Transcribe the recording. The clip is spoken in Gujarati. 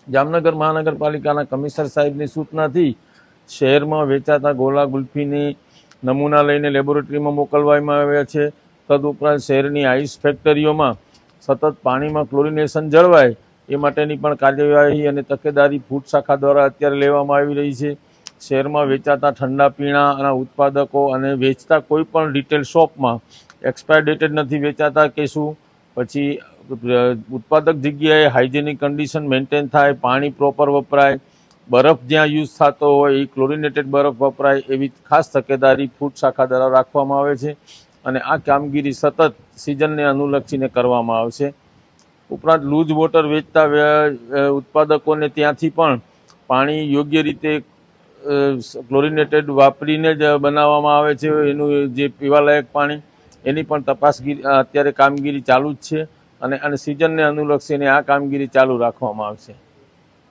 જામનગર મહાનગરપાલિકાના કમિશનર સાહેબની સૂચનાથી શહેરમાં વેચાતા ગોલા ગુલ્ફીની નમૂના લઈને લેબોરેટરીમાં મોકલવામાં આવ્યા છે। તદુપરાંત શહેરની આઈસ ફેક્ટરીઓમાં સતત પાણીમાં ક્લોરિનેશન જળવાય એ માટેની પણ કાર્યવાહી અને તકેદારી ફૂડ શાખા દ્વારા અત્યારે લેવામાં આવી રહી છે। શહેરમાં વેચાતા ઠંડા પીણાના ઉત્પાદકો અને વેચતા કોઈ પણ રિટેલ શોપમાં એક્સપાયર ડેટેડ નથી વેચાતા કે શું, પછી ઉત્પાદક જગ્યાએ હાઇજેનિક કન્ડિશન મેન્ટેન થાય, પાણી પ્રોપર વપરાય, બરફ જ્યાં યુઝ થતો હોય એ ક્લોરિનેટેડ બરફ વપરાય, એવી ખાસ તકેદારી ફૂડ શાખા દ્વારા રાખવામાં આવે છે અને આ કામગીરી સતત સિઝનને અનુલક્ષીને કરવામાં આવશે। ઉપરાંત લૂઝ વોટર વેચતા ઉત્પાદકોને ત્યાંથી પણ પાણી યોગ્ય રીતે ક્લોરિનેટેડ વાપરીને જ બનાવવામાં આવે છે, એનું જે પીવાલાયક પાણી, એની પણ તપાસગીરી અત્યારે કામગીરી ચાલુ જ છે અને સિઝનને અનુલક્ષીને આ કામગીરી ચાલુ રાખવામાં આવશે।